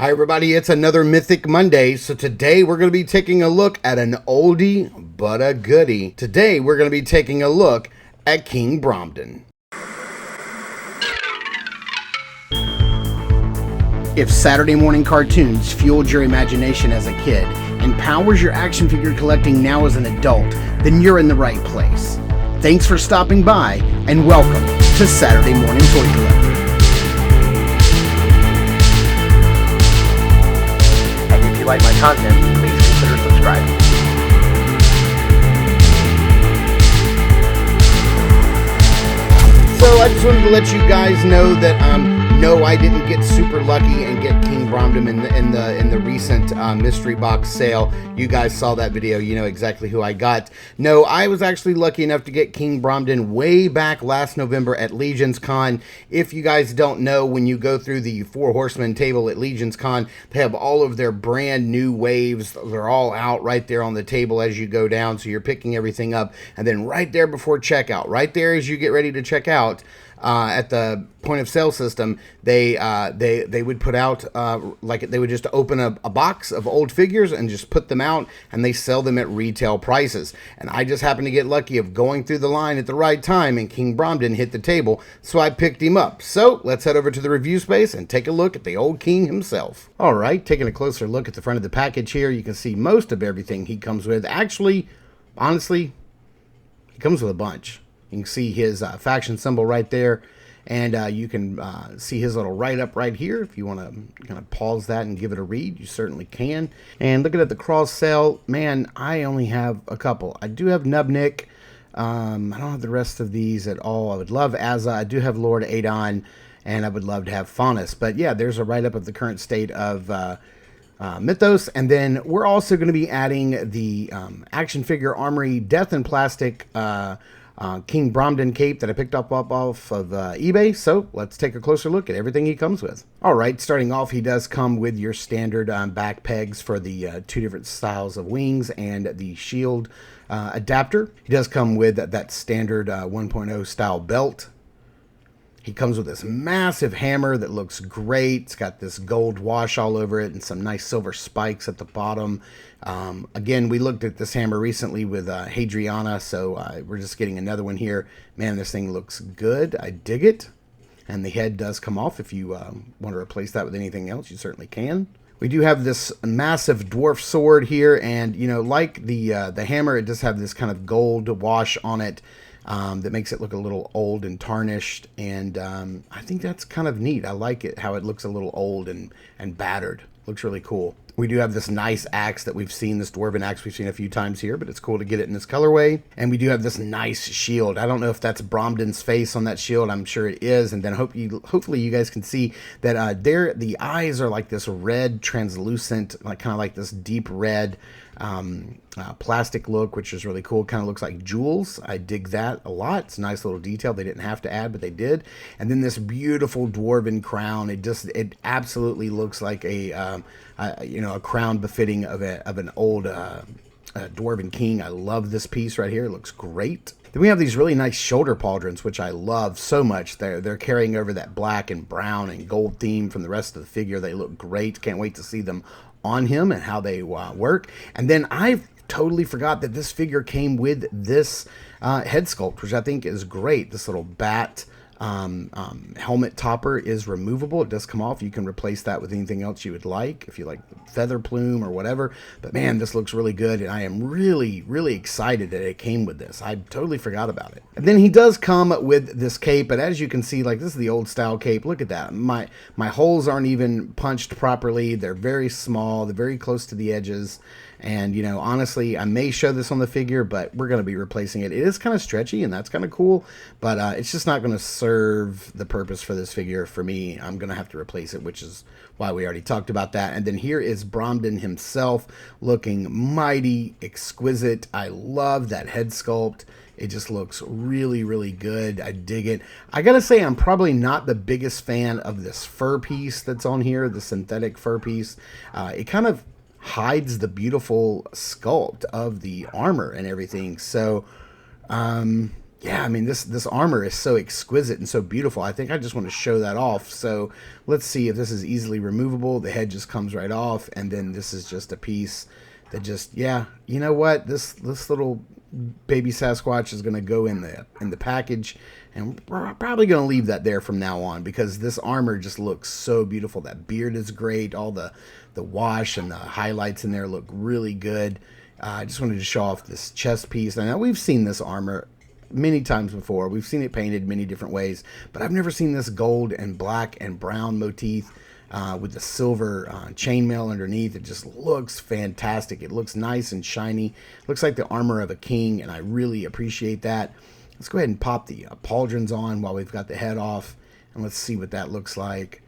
Hi everybody, it's another Mythic Monday. So today we're going to be taking a look at an oldie but a goodie. Today we're going to be taking a look at King Bromden. If Saturday morning cartoons fueled your imagination as a kid and powers your action figure collecting now as an adult, then you're in the right place. Thanks for stopping by and welcome to Saturday Morning Toy Collector. If you like my content, please consider subscribing. So I just wanted to let you guys know that no, I didn't get super lucky and get King Bromden in the recent mystery box sale. You guys saw that video, you know exactly who I got. No, I was actually lucky enough to get King Bromden way back last November at Legion's Con. If you guys don't know, when you go through the Four Horsemen table at Legion's Con, they have all of their brand new waves. They're all out right there on the table as you go down, so you're picking everything up. And then right there before checkout, right there as you get ready to check out, at the point of sale system, they would put out like they would just open a box of old figures and just put them out, and they sell them at retail prices. And I just happened to get lucky of going through the line at the right time, and King Bromden hit the table, so I picked him up. So let's head over to the review space and take a look at the old king himself. All right, taking a closer look at the front of the package here, you can see most of everything he comes with. Actually, honestly, he comes with a bunch. You can see his faction symbol right there, and you can see his little write-up right here. If you want to kind of pause that and give it a read, you certainly can. And looking at the cross-sale, man, I only have a couple. I do have Nubnik. I don't have the rest of these at all. I would love Azza. I do have Lord Adon, and I would love to have Faunus. But yeah, there's a write-up of the current state of Mythos, and then we're also going to be adding the action figure armory Death in Plastic King Bromden cape that I picked up off of eBay. So let's take a closer look at everything he comes with. All right, starting off, he does come with your standard back pegs for the two different styles of wings and the shield adapter. He does come with that standard 1.0 style belt. He comes with this massive hammer that looks great. It's got this gold wash all over it and some nice silver spikes at the bottom. Again, we looked at this hammer recently with Hadriana, so we're just getting another one here. Man, this thing looks good. I dig it. And the head does come off. If you want to replace that with anything else, you certainly can. We do have this massive dwarf sword here, and you know, like the hammer, it does have this kind of gold wash on it. That makes it look a little old and tarnished, and I think that's kind of neat. I like it, how it looks a little old and battered. Looks really cool. We do have this nice axe that we've seen, this dwarven axe we've seen a few times here, but it's cool to get it in this colorway. And we do have this nice shield. I don't know if that's Bromden's face on that shield. I'm sure it is. And then hopefully you guys can see that the eyes are like this red, translucent, like kind of like this deep red plastic look, which is really cool. Kind of looks like jewels. I dig that a lot. It's a nice little detail they didn't have to add, but they did. And then this beautiful dwarven crown. It absolutely looks like a crown befitting of an old dwarven king. I love this piece right here. It looks great. Then we have these really nice shoulder pauldrons, which I love so much. They're carrying over that black and brown and gold theme from the rest of the figure. They look great. Can't wait to see them on him and how they work. And then I totally forgot that this figure came with this head sculpt, which I think is great. This little bat helmet topper is removable. It does come off. You can replace that with anything else you would like, if you like feather plume or whatever. But man, this looks really good, and I am really, really excited that it came with this. I totally forgot about it. And then he does come with this cape, but as you can see, like, this is the old style cape. Look at that. My holes aren't even punched properly. They're very small. They're very close to the edges. And, you know, honestly, I may show this on the figure, but we're going to be replacing it. It is kind of stretchy, and that's kind of cool, but it's just not going to serve the purpose for this figure for me. I'm going to have to replace it, which is why we already talked about that. And then here is Bromden himself, looking mighty exquisite. I love that head sculpt. It just looks really, really good. I dig it. I gotta say, I'm probably not the biggest fan of this fur piece that's on here, the synthetic fur piece. It kind of hides the beautiful sculpt of the armor and everything. So yeah, I mean, this armor is so exquisite and so beautiful. I think I just want to show that off. So let's see if this is easily removable. The head just comes right off, and then this is just a piece that just, yeah, you know what? This little baby Sasquatch is going to go in the package, and we're probably going to leave that there from now on because this armor just looks so beautiful. That beard is great. All the wash and the highlights in there look really good. I just wanted to show off this chest piece. Now we've seen this armor many times before. We've seen it painted many different ways, but I've never seen this gold and black and brown motif with the silver chainmail underneath. It just looks fantastic. It looks nice and shiny. It looks like the armor of a king, and I really appreciate that. Let's go ahead and pop the pauldrons on while we've got the head off, and let's see what that looks like.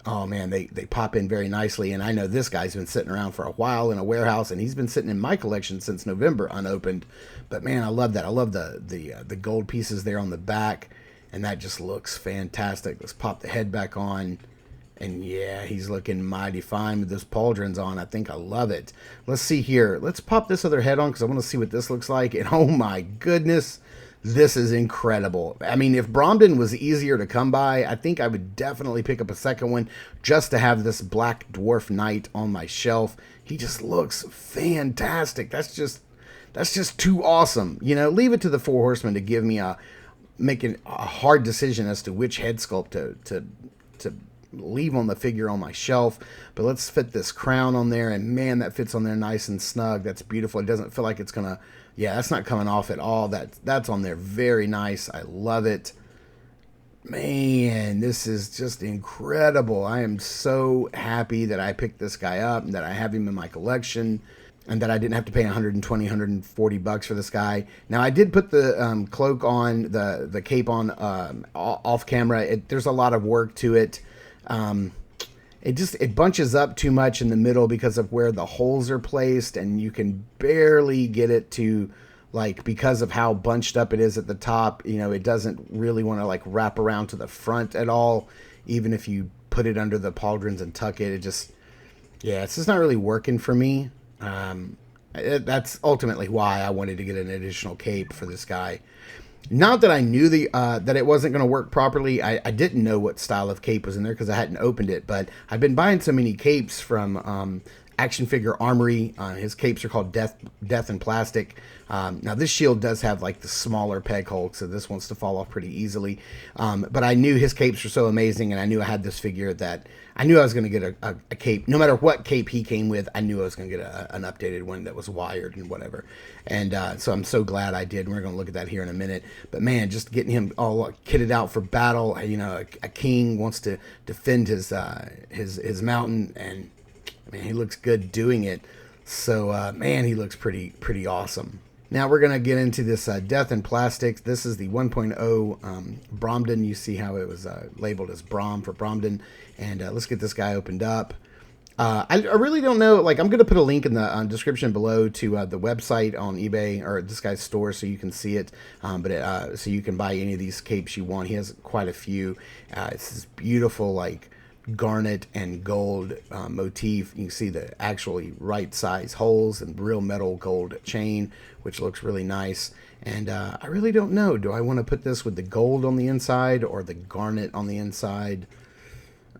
Oh man, they pop in very nicely, and I know this guy's been sitting around for a while in a warehouse, and he's been sitting in my collection since November unopened. But man, I love that. I love the gold pieces there on the back, and that just looks fantastic. Let's pop the head back on, and yeah, he's looking mighty fine with those pauldrons on. I think I love it. Let's see here. Let's pop this other head on because I want to see what this looks like, and oh my goodness, this is incredible. I mean, if Bromden was easier to come by, I think I would definitely pick up a second one just to have this Black Dwarf Knight on my shelf. He just looks fantastic. That's just too awesome. You know, leave it to the Four Horsemen to give me making a hard decision as to which head sculpt to leave on the figure on my shelf. But let's fit this crown on there, and man, that fits on there nice and snug. That's beautiful. It doesn't feel like it's gonna, yeah, that's not coming off at all. That's on there very nice. I love it. Man, this is just incredible. I am so happy that I picked this guy up and that I have him in my collection, and that I didn't have to pay 120, 140 bucks for this guy. Now, I did put the cloak on, the cape on off camera. There's a lot of work to it. It bunches up too much in the middle because of where the holes are placed, and you can barely get it to, like, because of how bunched up it is at the top, you know, it doesn't really want to like wrap around to the front at all. Even if you put it under the pauldrons and tuck it, yeah, it's just not really working for me. That's ultimately why I wanted to get an additional cape for this guy. Not that I knew that it wasn't going to work properly. I didn't know what style of cape was in there because I hadn't opened it. But I've been buying so many capes from Action Figure Armory. His capes are called Death and Plastic. Now this shield does have like the smaller peg hole, so this wants to fall off pretty easily. But I knew his capes were so amazing, and I knew I had this figure that I knew I was going to get a cape. No matter what cape he came with, I knew I was going to get an updated one that was wired and whatever. And so I'm so glad I did. We're going to look at that here in a minute. But man, just getting him all kitted out for battle. You know, a king wants to defend his mountain, and man, he looks good doing it. So man, he looks pretty awesome. Now we're going to get into this Death and Plastics. This is the 1.0 Bromden. You see how it was labeled as Brom for Bromden. And let's get this guy opened up. I really don't know. Like, I'm going to put a link in the description below to the website on eBay or this guy's store so you can see it. So you can buy any of these capes you want. He has quite a few. It's this beautiful, like, garnet and gold motif. You can see the actually right size holes and real metal gold chain, which looks really nice. And I really don't know. Do I want to put this with the gold on the inside or the garnet on the inside?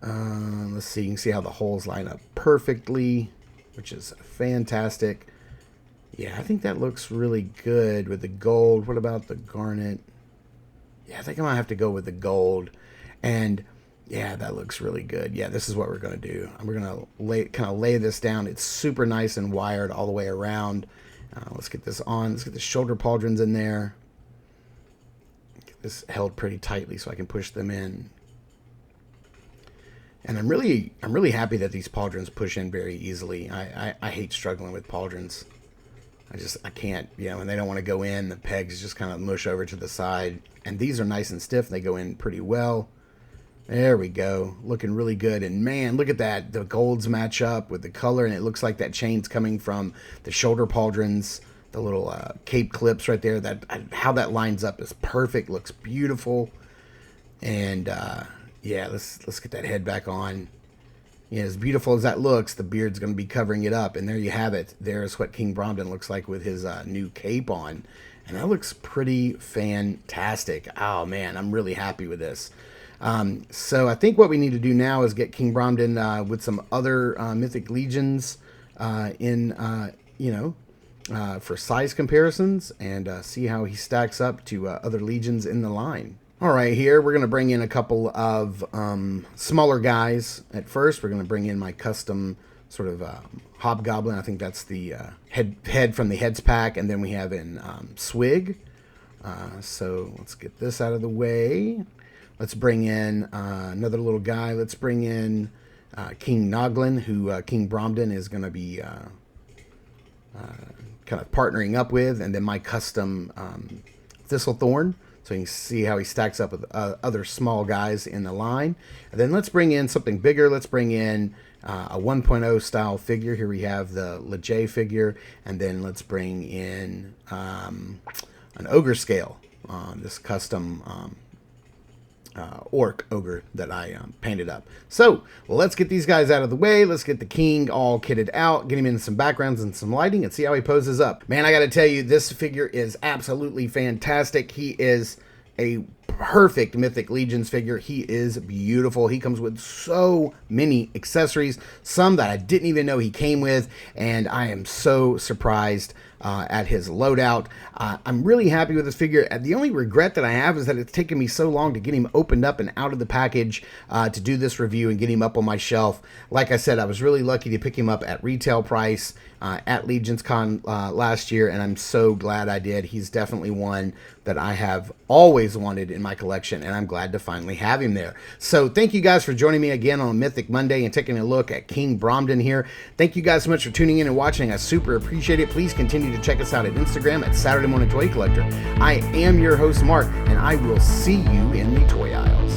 Let's see. You can see how the holes line up perfectly, which is fantastic. Yeah, I think that looks really good with the gold. What about the garnet? Yeah, I think I might have to go with the gold. And yeah, that looks really good. Yeah, this is what we're going to do. We're going to kind of lay this down. It's super nice and wired all the way around. Let's get this on. Let's get the shoulder pauldrons in there. Get this held pretty tightly so I can push them in. And I'm really happy that these pauldrons push in very easily. I hate struggling with pauldrons. I can't, you know, when they don't want to go in, the pegs just kind of mush over to the side. And these are nice and stiff. They go in pretty well. There we go. Looking really good. And man, look at that. The golds match up with the color, and it looks like that chain's coming from the shoulder pauldrons, the little cape clips right there. How that lines up is perfect. Looks beautiful. And yeah, let's get that head back on. Yeah, as beautiful as that looks, the beard's going to be covering it up. And there you have it. There's what King Bromden looks like with his new cape on. And that looks pretty fantastic. Oh man, I'm really happy with this. So I think what we need to do now is get King Bromden with some other Mythic Legions for size comparisons and see how he stacks up to other legions in the line. All right, here we're going to bring in a couple of smaller guys. At first, we're going to bring in my custom sort of Hobgoblin. I think that's the head from the Heads pack. And then we have in Swig. So let's get this out of the way. Let's bring in another little guy. Let's bring in King Noglin, who King Bromden is going to be kind of partnering up with. And then my custom Thistlethorn. So you can see how he stacks up with other small guys in the line. And then let's bring in something bigger. Let's bring in a 1.0 style figure. Here we have the Lejay figure. And then let's bring in an Ogre scale. This custom Orc Ogre that I painted up. So let's get these guys out of the way. Let's get the King all kitted out, get him in some backgrounds and some lighting, and see how he poses up. Man, I got to tell you, this figure is absolutely fantastic. He is a perfect Mythic Legions figure. He is beautiful. He comes with so many accessories, some that I didn't even know he came with, and I am so surprised at his loadout. I'm really happy with this figure. The only regret that I have is that it's taken me so long to get him opened up and out of the package to do this review and get him up on my shelf. Like I said, I was really lucky to pick him up at retail price at Legions Con last year, and I'm so glad I did. He's definitely one that I have always wanted in my collection, and I'm glad to finally have him there. So thank you guys for joining me again on Mythic Monday and taking a look at King Bromden here. Thank you guys so much for tuning in and watching. I super appreciate it. Please continue to check us out at Instagram at Saturday Morning Toy Collector. I am your host, Mark, and I will see you in the toy aisle.